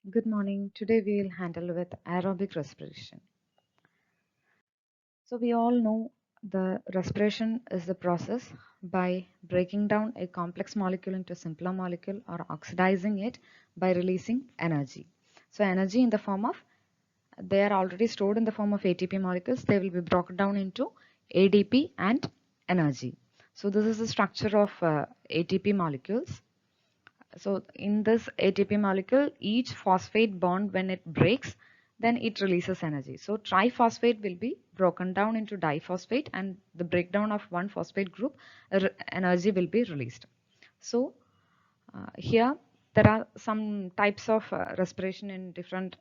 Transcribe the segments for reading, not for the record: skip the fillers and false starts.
Good morning. Today we will handle with aerobic respiration. So we all know the respiration is the process by breaking down a complex molecule into a simpler molecule or oxidizing it by releasing energy. So energy in the form of they are already stored in the form of ATP molecules. They will be broken down into ADP and energy. So this is the structure of ATP molecules. So in this ATP molecule, each phosphate bond, when it breaks, then it releases energy. So triphosphate will be broken down into diphosphate, and the breakdown of one phosphate group, energy will be released. So here there are some types of respiration in different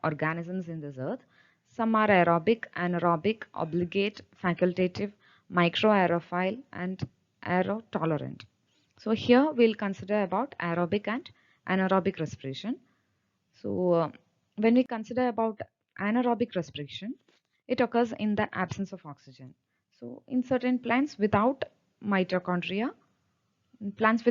organisms in this earth. Some are aerobic, anaerobic, obligate, facultative, microaerophile, and aerotolerant. So here we'll consider about aerobic and anaerobic respiration. So when we consider about anaerobic respiration, it occurs in the absence of oxygen. So in certain plants without mitochondria, does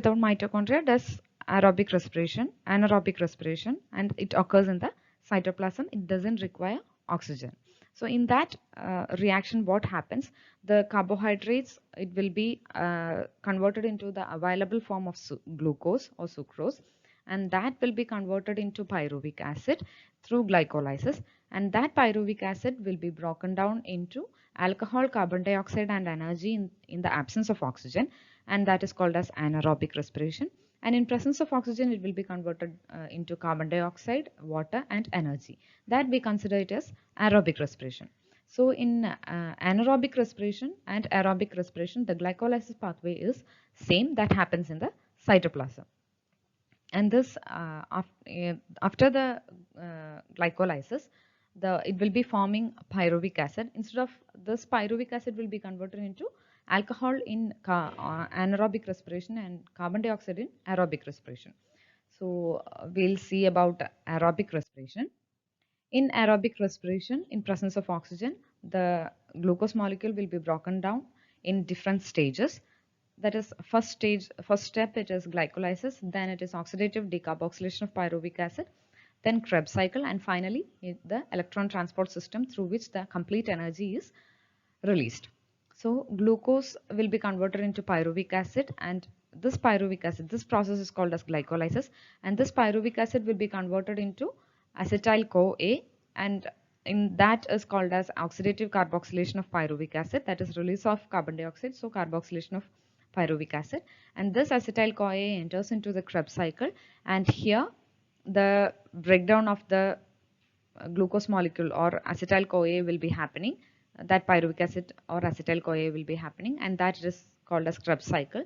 anaerobic respiration, and it occurs in the cytoplasm. It doesn't require oxygen. So in that reaction, what happens? The carbohydrates, it will be converted into the available form of glucose or sucrose, and that will be converted into pyruvic acid through glycolysis, and that pyruvic acid will be broken down into alcohol, carbon dioxide, and energy in the absence of oxygen, and that is called as anaerobic respiration. And in presence of oxygen, it will be converted into carbon dioxide, water, and energy. That we consider it as aerobic respiration. So in anaerobic respiration and aerobic respiration, the glycolysis pathway is same that happens in the cytoplasm. And this after the glycolysis, it will be forming pyruvic acid. Instead of this, pyruvic acid will be converted into alcohol in anaerobic respiration and carbon dioxide in aerobic respiration. So we'll see about aerobic respiration. In aerobic respiration, in presence of oxygen, the glucose molecule will be broken down in different stages. That is, first step, it is glycolysis, then it is oxidative decarboxylation of pyruvic acid, then Krebs cycle, and finally the electron transport system through which the complete energy is released. So glucose will be converted into pyruvic acid, and this process is called as glycolysis, and this pyruvic acid will be converted into acetyl-CoA, and in that is called as oxidative carboxylation of pyruvic acid, that is release of carbon dioxide, so carboxylation of pyruvic acid, and this acetyl-CoA enters into the Krebs cycle, and here the breakdown of the glucose molecule or acetyl-CoA will be happening. That pyruvic acid or acetyl-CoA will be happening, and that is called as Krebs cycle.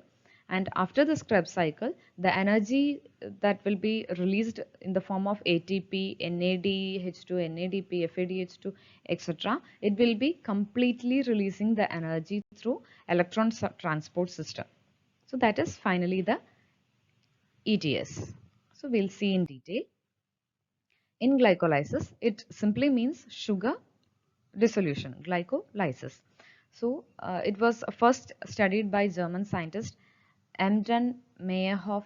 And after this Krebs cycle, the energy that will be released in the form of ATP, NADH2, NADP, FADH2, etc., it will be completely releasing the energy through electron transport system. So that is finally the ETS. So we'll see in detail. In glycolysis, it simply means sugar dissolution, glycolysis. So it was first studied by German scientists Emden, Meyerhoff,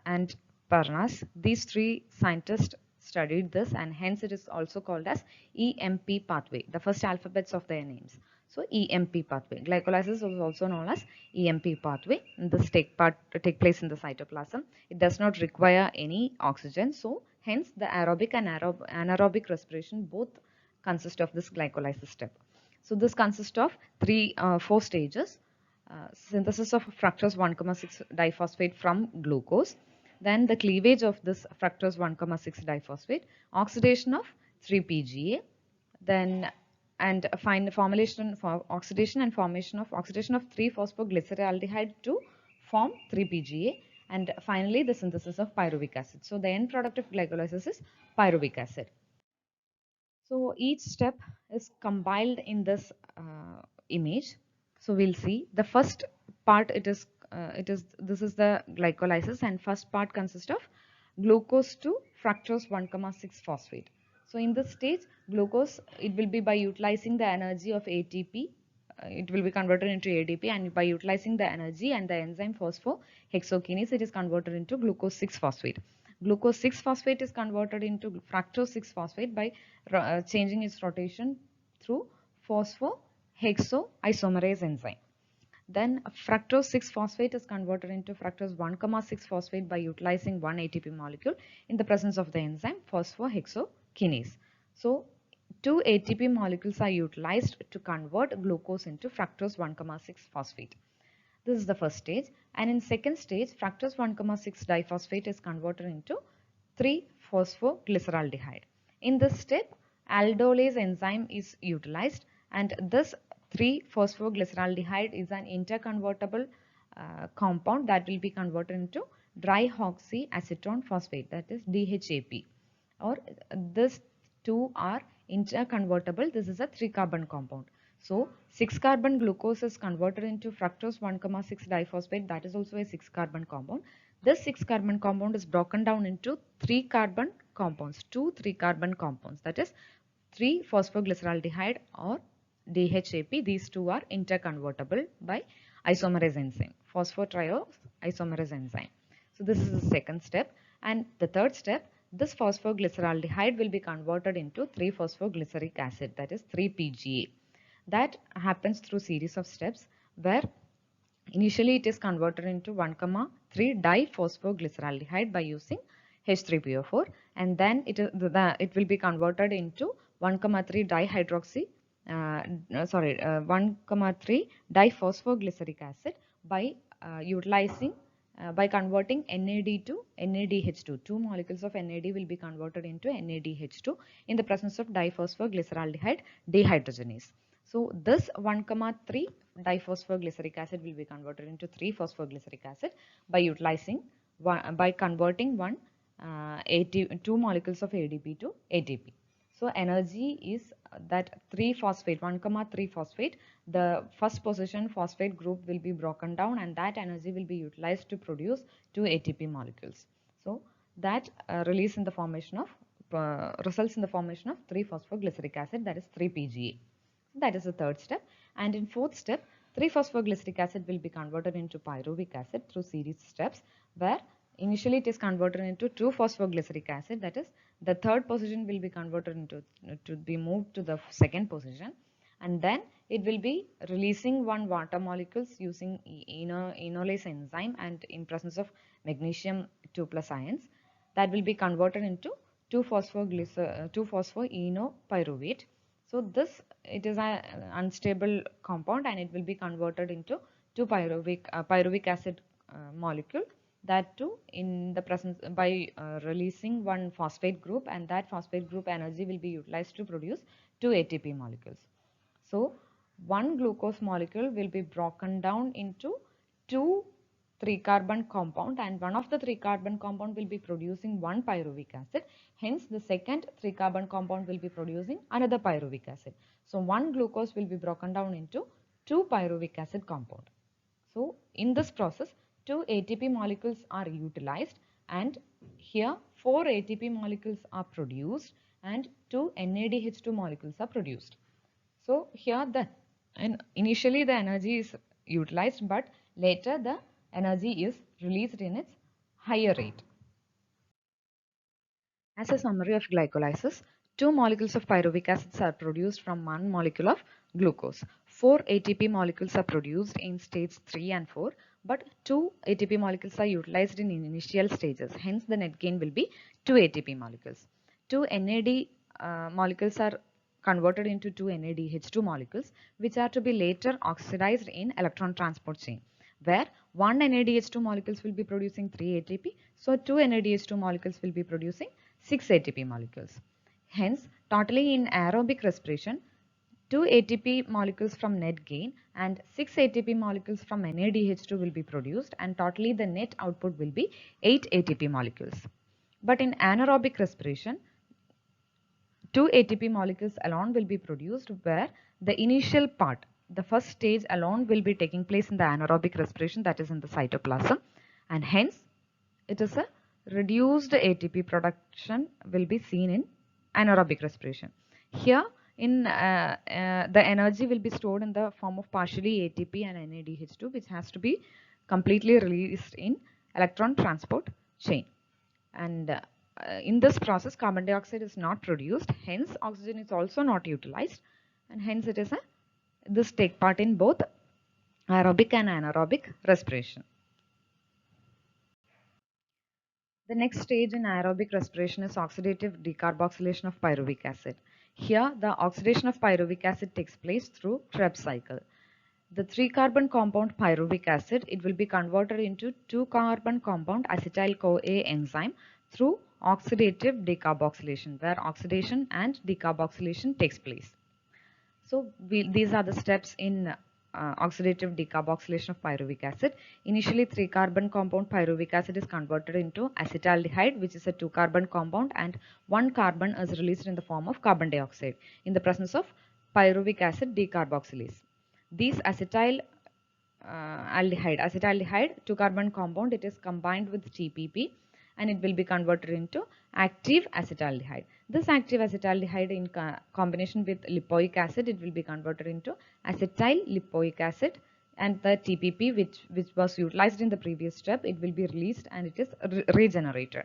and Parnas. These three scientists studied this, and hence it is also called as EMP pathway, the first alphabets of their names. So EMP pathway. Glycolysis is also known as EMP pathway. This take place in the cytoplasm. It does not require any oxygen. So hence the aerobic and anaerobic respiration both consist of this glycolysis step. So this consists of four stages. Synthesis of fructose 1,6 diphosphate from glucose, then the cleavage of this fructose 1,6 diphosphate, oxidation of 3-PGA, then and find formulation for oxidation and formation of 3-phosphoglyceraldehyde to form 3-PGA, and finally the synthesis of pyruvic acid. So the end product of glycolysis is pyruvic acid. So each step is compiled in this image. So we'll see the first part. This is the glycolysis, and first part consists of glucose to fructose 1,6 phosphate. So in this stage, glucose, it will be by utilizing the energy of ATP, it will be converted into ADP, and by utilizing the energy and the enzyme phosphohexokinase, it is converted into glucose 6 phosphate. glucose 6-phosphate is converted into fructose 6-phosphate by changing its rotation through phosphohexoisomerase enzyme. Then fructose 6-phosphate is converted into fructose 1,6-phosphate by utilizing one ATP molecule in the presence of the enzyme phosphohexokinase. So two ATP molecules are utilized to convert glucose into fructose 1,6-phosphate. This is the first stage, and in second stage fructose 1,6 diphosphate is converted into 3-phosphoglyceraldehyde. In this step, aldolase enzyme is utilized, and this 3-phosphoglyceraldehyde is an interconvertible compound that will be converted into dihydroxyacetone phosphate, that is DHAP, or this two are interconvertible. This is a 3-carbon compound. So 6-carbon glucose is converted into fructose 1,6 diphosphate, that is also a 6-carbon compound. This 6-carbon compound is broken down into 3-carbon compounds, two 3-carbon compounds, that is 3-phosphoglyceraldehyde or DHAP. These two are interconvertible by isomerase enzyme, phosphotrio-isomerase enzyme. So this is the second step, and the third step, this phosphoglyceraldehyde will be converted into 3-phosphoglyceric acid, that is 3-PGA. That happens through series of steps where initially it is converted into 1,3 diphosphoglyceraldehyde by using H3PO4, and then it will be converted into 1,3 dihydroxy 1,3 diphosphoglyceric acid by utilizing by converting NAD to NADH2. Two molecules of NAD will be converted into NADH2 in the presence of diphosphoglyceraldehyde dehydrogenase. So this 1,3 diphosphoglyceric acid will be converted into 3-phosphoglyceric acid by utilizing by converting two molecules of ADP to ATP. So energy is that 3-phosphate, 1,3 phosphate, the first position phosphate group will be broken down, and that energy will be utilized to produce two ATP molecules. So that results in the formation of 3-phosphoglyceric acid, that is 3-PGA. That is the third step. And in fourth step, 3-phosphoglyceric acid will be converted into pyruvic acid through series steps, where initially it is converted into 2-phosphoglyceric acid, that is the third position will be converted into to be moved to the second position, and then it will be releasing one water molecules using enolase enzyme, and in presence of magnesium 2+ ions, that will be converted into 2-phosphoenopyruvate. So this, it is an unstable compound, and it will be converted into 2-pyruvic acid molecule, that too in the presence by releasing one phosphate group, and that phosphate group energy will be utilized to produce two ATP molecules. So one glucose molecule will be broken down into two 3-carbon compound, and one of the 3-carbon compound will be producing one pyruvic acid. Hence the second 3-carbon compound will be producing another pyruvic acid. So one glucose will be broken down into two pyruvic acid compound. So in this process, two ATP molecules are utilized, and here 4 ATP molecules are produced and two NADH2 molecules are produced. So here initially the energy is utilized, but later the energy is released in its higher rate. As a summary of glycolysis, two molecules of pyruvic acids are produced from one molecule of glucose. 4 ATP molecules are produced in stage 3 and 4, but 2 ATP molecules are utilized in initial stages. Hence, the net gain will be 2 ATP molecules. 2 NAD molecules are converted into 2 NADH2 molecules, which are to be later oxidized in electron transport chain, where one NADH2 molecules will be producing 3 ATP. So, 2 NADH2 molecules will be producing 6 ATP molecules. Hence, totally in aerobic respiration, 2 ATP molecules from net gain and 6 ATP molecules from NADH2 will be produced, and totally the net output will be 8 ATP molecules. But in anaerobic respiration, 2 ATP molecules alone will be produced, where the initial part, the first stage alone will be taking place in the anaerobic respiration, that is in the cytoplasm, and hence it is a reduced ATP production will be seen in anaerobic respiration. Here the energy will be stored in the form of partially ATP and NADH2, which has to be completely released in electron transport chain. and in this process carbon dioxide is not produced, hence oxygen is also not utilized, and hence it is a this take part in both aerobic and anaerobic respiration. The next stage in aerobic respiration is oxidative decarboxylation of pyruvic acid. Here, the oxidation of pyruvic acid takes place through Krebs cycle. The 3-carbon compound pyruvic acid, it will be converted into 2-carbon compound acetyl-CoA enzyme through oxidative decarboxylation, where oxidation and decarboxylation takes place. So these are the steps in oxidative decarboxylation of pyruvic acid. Initially, 3-carbon compound pyruvic acid is converted into acetaldehyde, which is a 2-carbon compound, and 1 carbon is released in the form of carbon dioxide in the presence of pyruvic acid decarboxylase. These acetaldehyde 2-carbon compound, it is combined with TPP and it will be converted into active acetaldehyde. This active acetaldehyde in combination with lipoic acid, it will be converted into acetyl lipoic acid, and the TPP which was utilized in the previous step, it will be released and it is regenerated.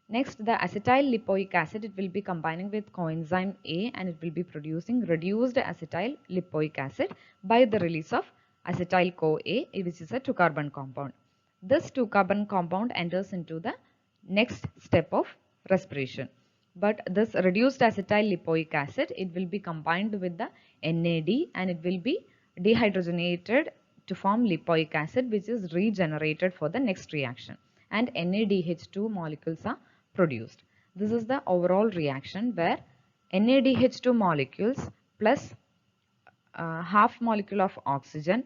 Next, the acetyl lipoic acid, it will be combining with coenzyme A and it will be producing reduced acetyl lipoic acid by the release of acetyl-CoA, which is a 2-carbon compound. This 2-carbon compound enters into the next step of respiration. But this reduced acetyl lipoic acid, it will be combined with the NAD and it will be dehydrogenated to form lipoic acid, which is regenerated for the next reaction, and NADH2 molecules are produced. This is the overall reaction where NADH2 molecules plus half molecule of oxygen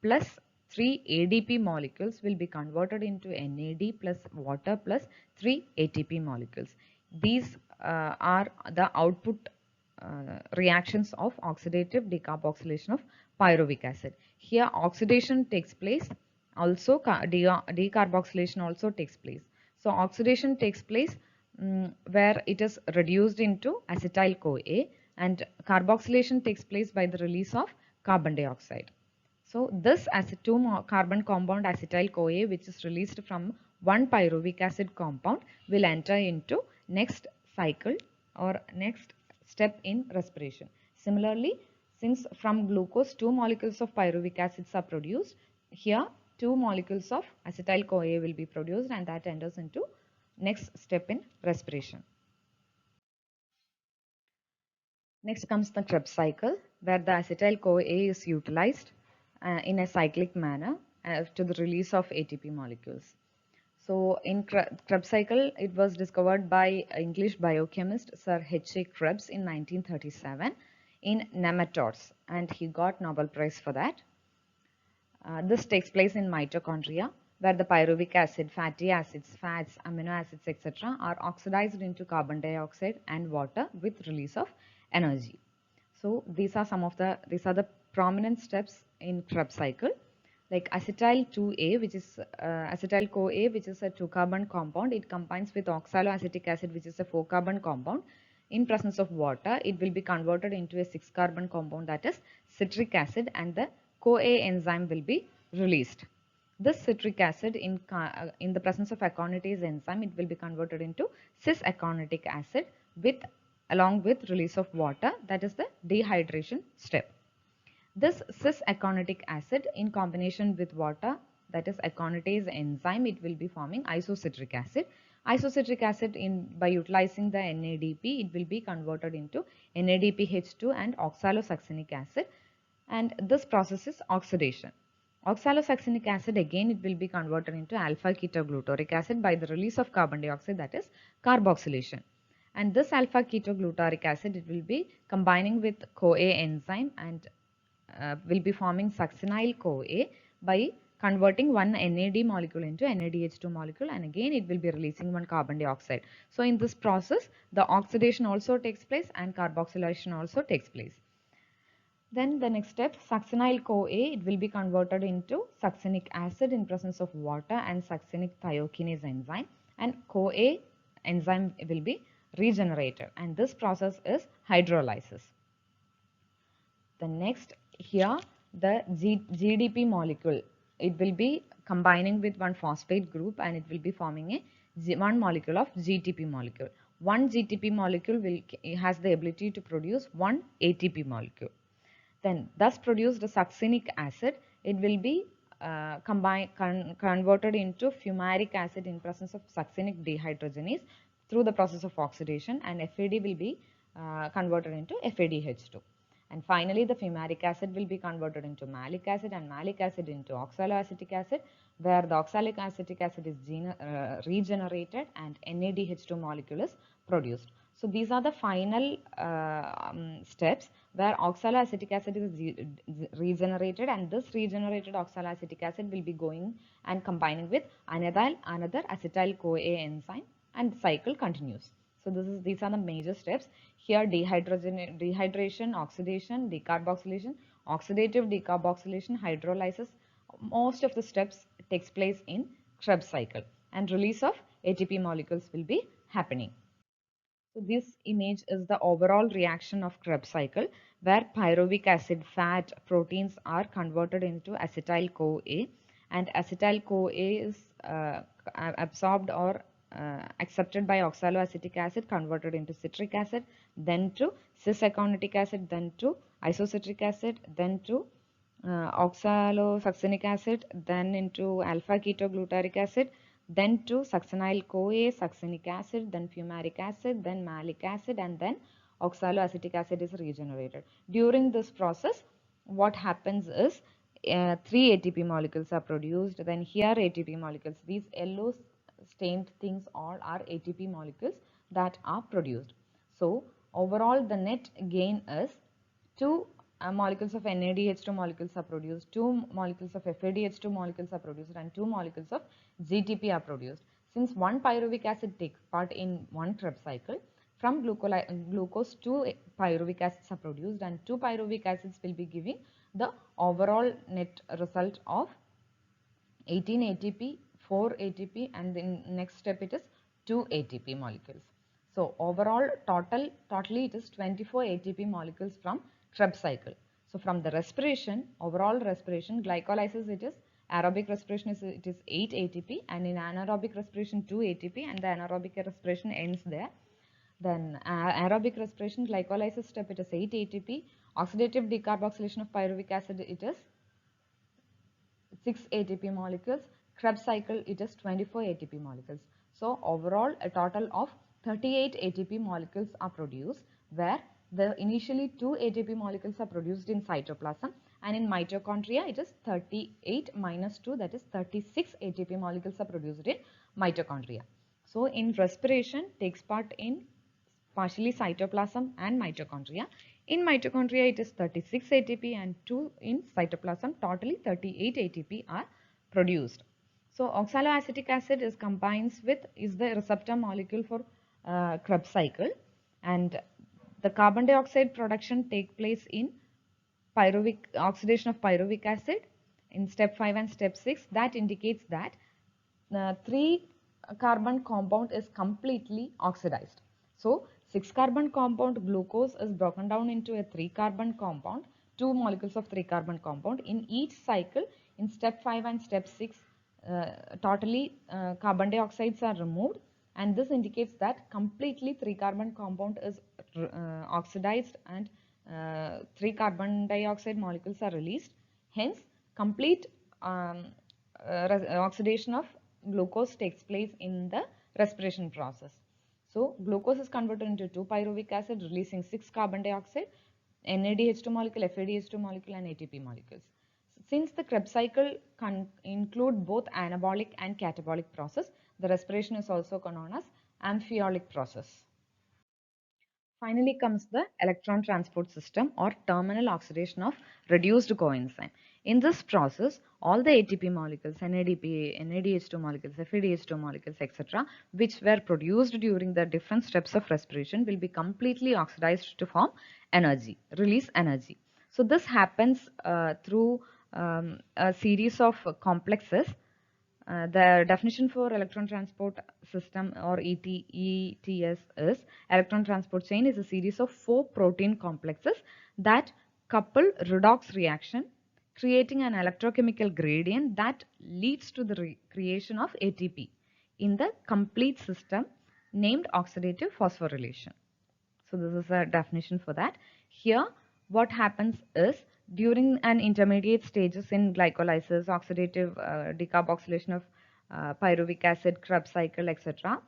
plus 3 ADP molecules will be converted into NAD plus water plus 3 ATP molecules. These are the output reactions of oxidative decarboxylation of pyruvic acid. Here oxidation takes place, also decarboxylation also takes place. So oxidation takes place where it is reduced into acetyl-CoA, and carboxylation takes place by the release of carbon dioxide. So this as a 2-carbon compound acetyl-CoA, which is released from 1 pyruvic acid compound, will enter into next cycle or next step in respiration. Similarly, since from glucose 2 molecules of pyruvic acids are produced, here 2 molecules of acetyl-CoA will be produced and that enters into next step in respiration. Next comes the Krebs cycle, where the acetyl-CoA is utilized in a cyclic manner to the release of ATP molecules. So in Krebs cycle, it was discovered by English biochemist Sir H.A. Krebs in 1937 in nematodes, and he got Nobel Prize for that. This takes place in mitochondria, where the pyruvic acid, fatty acids, fats, amino acids, etc. are oxidized into carbon dioxide and water with release of energy. So these are the prominent steps in Krebs cycle. Like acetyl 2A, which is acetyl-CoA, which is a 2-carbon compound. It combines with oxaloacetic acid, which is a 4-carbon compound. In presence of water, it will be converted into a 6-carbon compound, that is citric acid, and the CoA enzyme will be released. This citric acid in the presence of aconitase enzyme, it will be converted into cis-aconitic acid along with release of water, that is the dehydration step. This cis-aconitic acid in combination with water, that is aconitase enzyme, it will be forming isocitric acid. Isocitric acid by utilizing the NADP, it will be converted into NADPH2 and oxalosuccinic acid, and this process is oxidation. Oxalosuccinic acid, again it will be converted into alpha ketoglutarate acid by the release of carbon dioxide, that is carboxylation. And this alpha ketoglutarate acid, it will be combining with CoA enzyme and will be forming succinyl-CoA by converting one NAD molecule into NADH2 molecule, and again it will be releasing one carbon dioxide. So in this process, the oxidation also takes place and carboxylation also takes place. Then the next step, succinyl-CoA, it will be converted into succinic acid in presence of water and succinic thiokinase enzyme, and CoA enzyme will be regenerated, and this process is hydrolysis. The next, here the GDP molecule, it will be combining with one phosphate group and it will be forming a one molecule of GTP molecule. One GTP molecule has the ability to produce one ATP molecule. Then thus produced succinic acid, it will be converted into fumaric acid in presence of succinic dehydrogenase through the process of oxidation, and FAD will be converted into FADH2. And finally, the fumaric acid will be converted into malic acid, and malic acid into oxaloacetic acid, where the oxaloacetic acid is regenerated and NADH2 molecule is produced. So these are the final steps where oxaloacetic acid is regenerated, and this regenerated oxaloacetic acid will be going and combining with another acetyl-CoA enzyme, and the cycle continues. So these are the major steps. Here dehydration, oxidation, decarboxylation, oxidative decarboxylation, hydrolysis, most of the steps takes place in Krebs cycle, and release of ATP molecules will be happening. So this image is the overall reaction of Krebs cycle, where pyruvic acid, fat, proteins are converted into acetyl-CoA, and acetyl-CoA is absorbed or accepted by oxaloacetic acid, converted into citric acid, then to cis-aconitic acid, then to isocitric acid, then to oxalosuccinic acid, then into alpha-ketoglutaric acid, then to succinyl-CoA, succinic acid, then fumaric acid, then malic acid, and then oxaloacetic acid is regenerated. During this process, what happens is 3 ATP molecules are produced. Then here ATP molecules, these yellow stained things all are ATP molecules that are produced. So overall the net gain is 2 molecules of NADH2 molecules are produced, 2 molecules of FADH2 molecules are produced, and 2 molecules of GTP are produced. Since one pyruvic acid takes part in one Krebs cycle, from glucose 2 pyruvic acids are produced, and 2 pyruvic acids will be giving the overall net result of 18 ATP, 4 ATP, and the next step it is 2 ATP molecules. So overall totally it is 24 ATP molecules from Krebs cycle. So from the respiration, overall respiration, glycolysis it is, aerobic respiration it is 8 ATP, and in anaerobic respiration 2 ATP, and the anaerobic respiration ends there. Then aerobic respiration, glycolysis step it is 8 ATP, oxidative decarboxylation of pyruvic acid it is 6 ATP molecules. Krebs cycle it is 24 ATP molecules. So overall a total of 38 ATP molecules are produced, where the initially 2 ATP molecules are produced in cytoplasm, and in mitochondria it is 38 minus 2, that is 36 ATP molecules are produced in mitochondria. So in respiration takes part in partially cytoplasm and mitochondria. In mitochondria it is 36 ATP, and 2 in cytoplasm, totally 38 ATP are produced. So oxaloacetic acid is the receptor molecule for Krebs cycle, and the carbon dioxide production take place in oxidation of pyruvic acid in step 5 and step 6. That indicates that 3 carbon compound is completely oxidized. So 6 carbon compound glucose is broken down into a 3 carbon compound, 2 molecules of 3 carbon compound. In each cycle, in step 5 and step 6, totally carbon dioxides are removed, and this indicates that completely 3 carbon compound is oxidized, and 3 carbon dioxide molecules are released. Hence, complete oxidation of glucose takes place in the respiration process. So glucose is converted into 2 pyruvic acid, releasing 6 carbon dioxide, NADH2 molecule, FADH2 molecule, and ATP molecules. Since the Krebs cycle include both anabolic and catabolic process, the respiration is also known as amphiolic process. Finally comes the electron transport system, or terminal oxidation of reduced coenzyme. In this process, all the ATP molecules, NADP, NADH2 molecules, FADH2 molecules, etc., which were produced during the different steps of respiration will be completely oxidized to form energy, release energy. So this happens through a series of complexes. The definition for electron transport system, or ETS, is electron transport chain is a series of 4 protein complexes that couple redox reaction, creating an electrochemical gradient that leads to the creation of ATP. in the complete system named oxidative phosphorylation. So this is a definition for that. Here, what happens is during an intermediate stages in glycolysis, oxidative decarboxylation of pyruvic acid, Krebs cycle, etc.,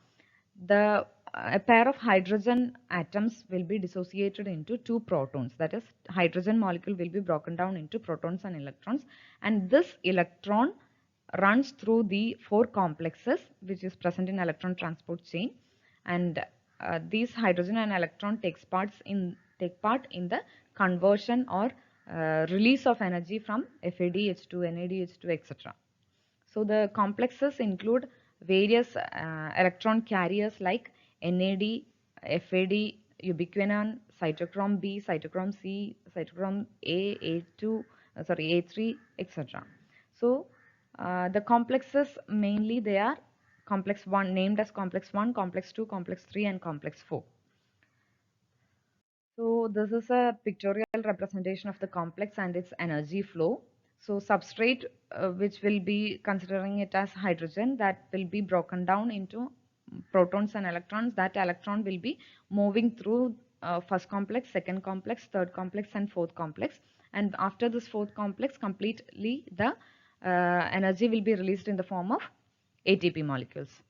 the a pair of hydrogen atoms will be dissociated into two protons. That is, hydrogen molecule will be broken down into protons and electrons, and this electron runs through the four complexes which is present in electron transport chain, and these hydrogen and electron take part in the conversion or release of energy from FADH2, NADH2, etc. So the complexes include various electron carriers like NAD, FAD, ubiquinone, cytochrome B, cytochrome C, cytochrome A, A2, A3, etc. So the complexes mainly they are complex 1 named as complex 1, complex 2, complex 3 and complex 4. So this is a pictorial representation of the complex and its energy flow. So substrate which will be considering it as hydrogen, that will be broken down into protons and electrons. That electron will be moving through first complex, second complex, third complex and fourth complex. And after this fourth complex completely, the energy will be released in the form of ATP molecules.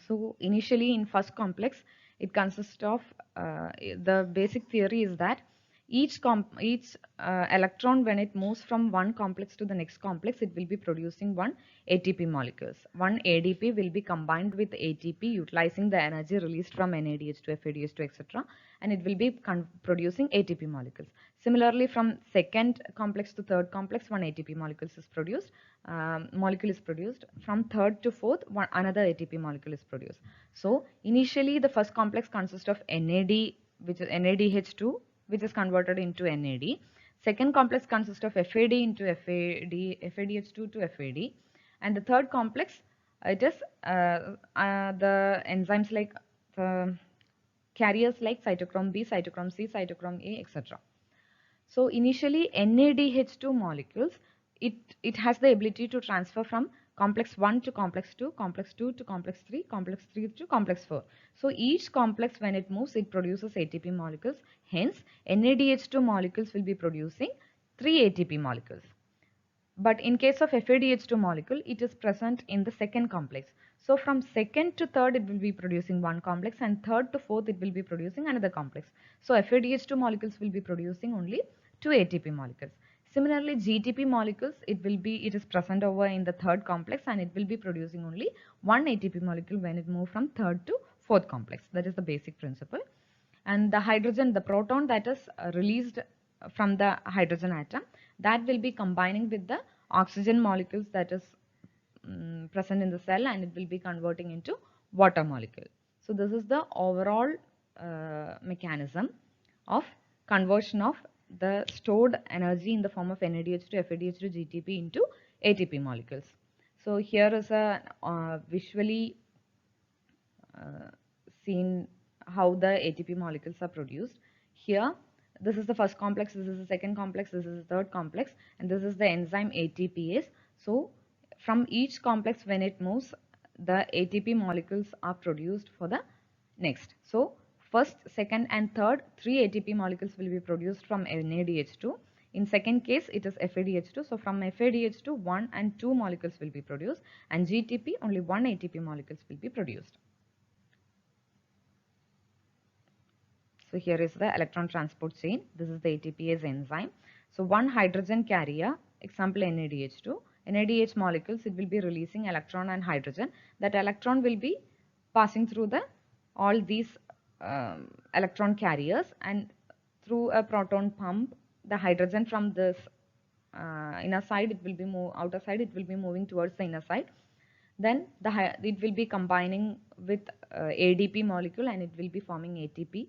So initially in first complex, it consists of the basic theory is that each electron, when it moves from one complex to the next complex, it will be producing one ATP molecules. One ADP will be combined with ATP utilizing the energy released from NADH2, FADH2, etc. and it will be producing ATP molecules. Similarly, from second complex to third complex, one ATP molecule is produced. From third to fourth, another ATP molecule is produced. So initially the first complex consists of NAD, which is NADH2, which is converted into NAD. Second complex consists of FAD into FADH2 to FAD, and the third complex, it is the enzymes like carriers like cytochrome B, cytochrome C, cytochrome A, etc. So initially NADH2 molecules, it has the ability to transfer from complex 1 to complex 2, complex 2 to complex 3, complex 3 to complex 4. So each complex, when it moves, it produces ATP molecules. Hence, NADH2 molecules will be producing 3 ATP molecules. But in case of FADH2 molecule, it is present in the second complex. So from second to third, it will be producing one complex, and third to fourth, it will be producing another complex. So FADH2 molecules will be producing only 2 ATP molecules. Similarly, GTP molecules, it is present over in the third complex, and it will be producing only one ATP molecule when it moves from third to fourth complex. That is the basic principle. And the hydrogen, the proton that is released from the hydrogen atom, that will be combining with the oxygen molecules that is present in the cell, and it will be converting into water molecule. So this is the overall mechanism of conversion of the stored energy in the form of NADH2, FADH2, GTP into ATP molecules. So here is a visually seen how the ATP molecules are produced. Here, this is the first complex, this is the second complex, this is the third complex, and this is the enzyme ATPase. So from each complex, when it moves, the ATP molecules are produced for the next. So first, second and third, 3 ATP molecules will be produced from NADH2. In second case, it is FADH2. So from FADH2, 1 and 2 molecules will be produced, and GTP, only 1 ATP molecules will be produced. So here is the electron transport chain. This is the ATPase enzyme. So one hydrogen carrier, example NADH2, NADH molecules, it will be releasing electron and hydrogen. That electron will be passing through all these electron carriers, and through a proton pump, the hydrogen from this inner side, it will be outer side, it will be moving towards the inner side. Then it will be combining with ADP molecule, and it will be forming ATP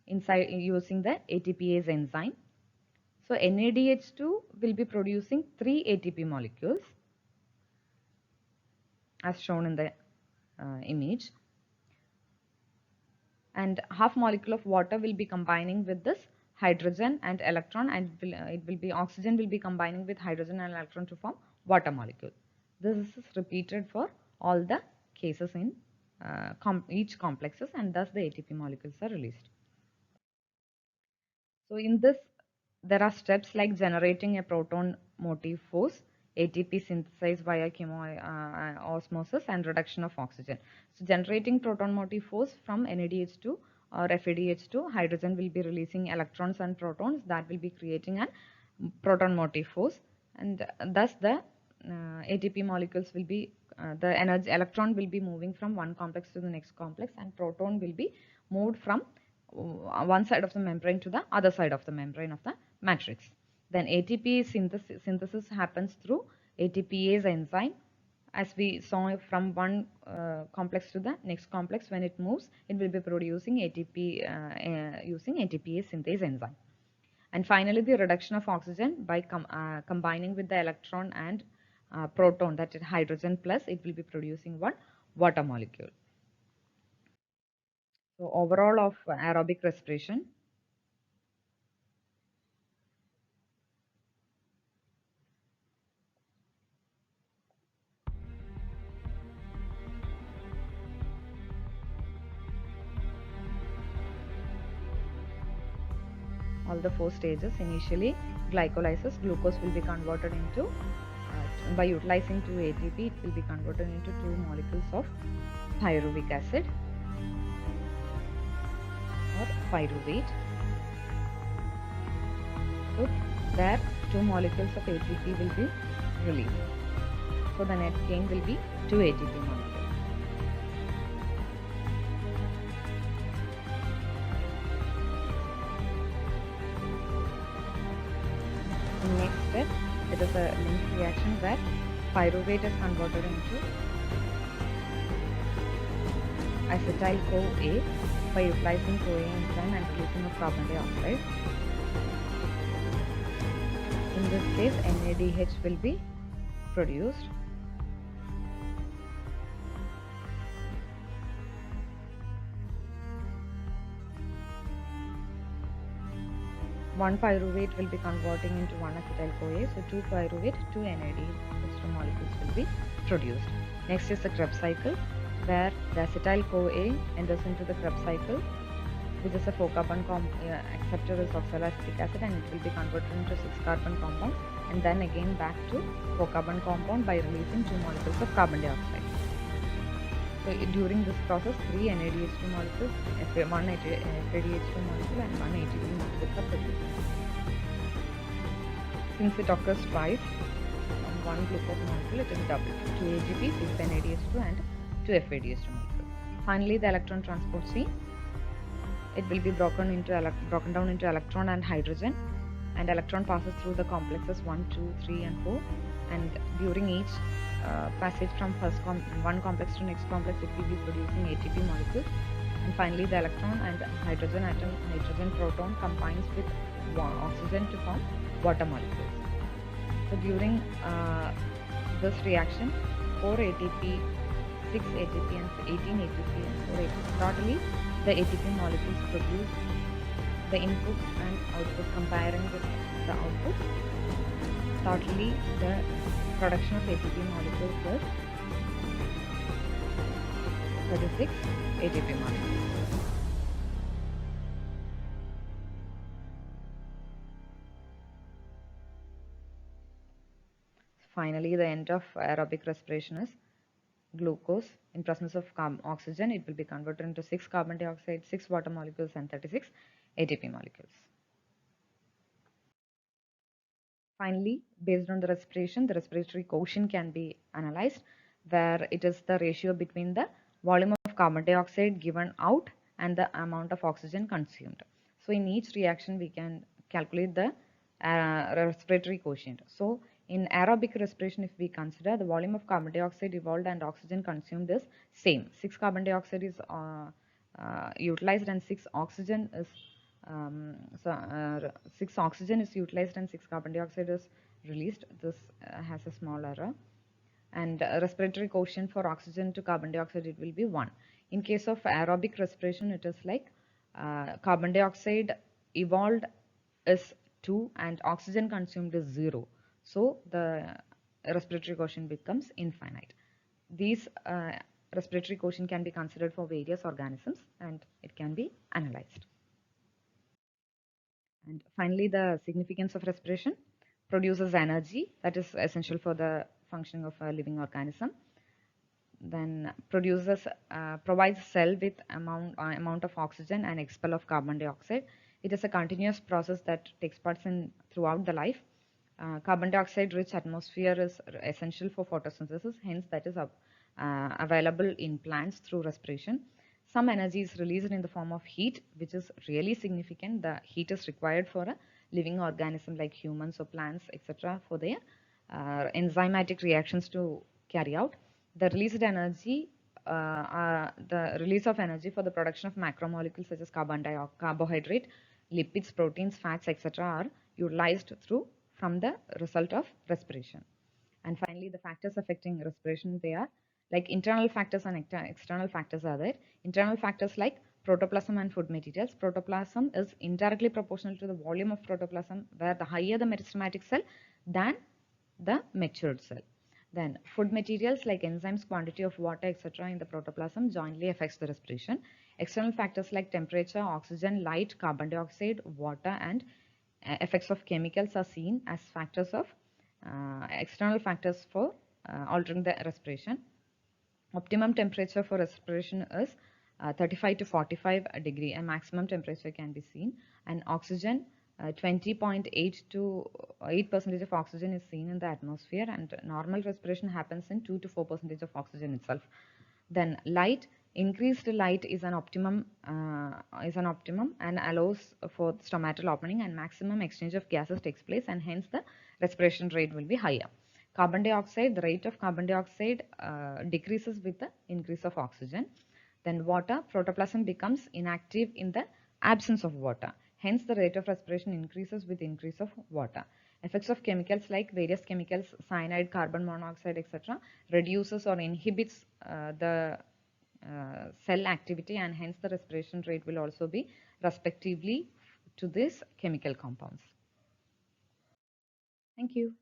inside using the ATPase enzyme. So NADH2 will be producing 3 ATP molecules as shown in the image, and half molecule of water will be combining with this hydrogen and electron, and it will be oxygen will be combining with hydrogen and electron to form water molecule. This is repeated for all the cases in each complexes, and thus the ATP molecules are released. So in this, there are steps like generating a proton motive force, ATP synthesized via osmosis, and reduction of oxygen. So generating proton motive force from NADH2 or FADH2, hydrogen will be releasing electrons and protons that will be creating an proton motive force, and thus the ATP molecules will be the energy electron will be moving from one complex to the next complex, and proton will be moved from one side of the membrane to the other side of the membrane of the matrix. Then ATP synthesis happens through ATPase enzyme. As we saw, from one complex to the next complex, when it moves, it will be producing ATP using ATPase synthase enzyme. And finally, the reduction of oxygen by combining with the electron and proton, that is hydrogen plus, it will be producing one water molecule. So overall of aerobic respiration, all the four stages. Initially, glycolysis, glucose will be converted into, by utilizing 2 ATP, it will be converted into 2 molecules of pyruvic acid or pyruvate. So there 2 molecules of ATP will be released. So the net gain will be 2 ATP molecules. Next step, it is a linked reaction where pyruvate is converted into acetyl-CoA by utilizing CoA enzyme and releasing of carbon dioxide. In this case, NADH will be produced. One pyruvate will be converting into one acetyl-CoA, so 2 pyruvate, 2 NADH2 molecules will be produced. Next is the Krebs cycle, where the acetyl-CoA enters into the Krebs cycle, which is a 4-carbon acceptor is oxaloacetic acid, and it will be converted into 6-carbon compound, and then again back to 4-carbon compound by releasing 2 molecules of carbon dioxide. So during this process, 3 NADH2 molecules, 1 FADH2 molecule and 1 ATP molecule are produced. Since it occurs twice on one glucose molecule, it is double. 2 AGP, 6 NADH2 and 2 FADH2 molecules. Finally, the electron transport chain. It will be broken down into electron and hydrogen, and electron passes through the complexes 1, 2, 3 and 4, and during each passage from one complex to next complex, it will be producing ATP molecules, and finally the electron and hydrogen atom, hydrogen proton combines with oxygen to form water molecules. So during this reaction, 4 ATP, 6 ATP and 18 ATP and 4 ATP, totally the ATP molecules produce, the inputs and output comparing with the output, totally the production of ATP molecules is 36 ATP molecules. Finally, the end of aerobic respiration is glucose. In presence of oxygen, it will be converted into 6 carbon dioxide, 6 water molecules and 36 ATP molecules. Finally, based on the respiration, the respiratory quotient can be analyzed, where it is the ratio between the volume of carbon dioxide given out and the amount of oxygen consumed. So in each reaction, we can calculate the respiratory quotient. So in aerobic respiration, if we consider the volume of carbon dioxide evolved and oxygen consumed is same. 6 carbon dioxide is utilized and 6 oxygen is 6 oxygen is utilized and 6 carbon dioxide is released. This has a small error, and respiratory quotient for oxygen to carbon dioxide, it will be 1. In case of aerobic respiration, it is like carbon dioxide evolved is 2 and oxygen consumed is 0. So the respiratory quotient becomes infinite. These respiratory quotient can be considered for various organisms and it can be analyzed. And finally, the significance of respiration: produces energy that is essential for the functioning of a living organism. Then provides cell with amount of oxygen and expel of carbon dioxide. It is a continuous process that takes part in throughout the life. Carbon dioxide rich atmosphere is essential for photosynthesis, hence that is available in plants through respiration. Some energy is released in the form of heat, which is really significant. The heat is required for a living organism like humans or plants, etc., for their enzymatic reactions to carry out. The released energy, the release of energy for the production of macromolecules such as carbohydrate, lipids, proteins, fats, etc., are utilized from the result of respiration. And finally, the factors affecting respiration, they are like internal factors and external factors are there. Internal factors like protoplasm and food materials. Protoplasm is indirectly proportional to the volume of protoplasm, where the higher the meristematic cell than the matured cell. Then food materials like enzymes, quantity of water, etc. in the protoplasm jointly affects the respiration. External factors like temperature, oxygen, light, carbon dioxide, water, and effects of chemicals are seen as factors of external factors for altering the respiration. Optimum temperature for respiration is 35 to 45 degree, and maximum temperature can be seen. And oxygen, 20.8 to 8% of oxygen is seen in the atmosphere, and normal respiration happens in 2 to 4% of oxygen itself. Then light, increased light is an optimum and allows for stomatal opening, and maximum exchange of gases takes place, and hence the respiration rate will be higher. Carbon dioxide, the rate of carbon dioxide decreases with the increase of oxygen. Then water, protoplasm becomes inactive in the absence of water. Hence the rate of respiration increases with increase of water. Effects of chemicals like various chemicals, cyanide, carbon monoxide, etc., reduces or inhibits the cell activity, and hence the respiration rate will also be respectively to these chemical compounds. Thank you.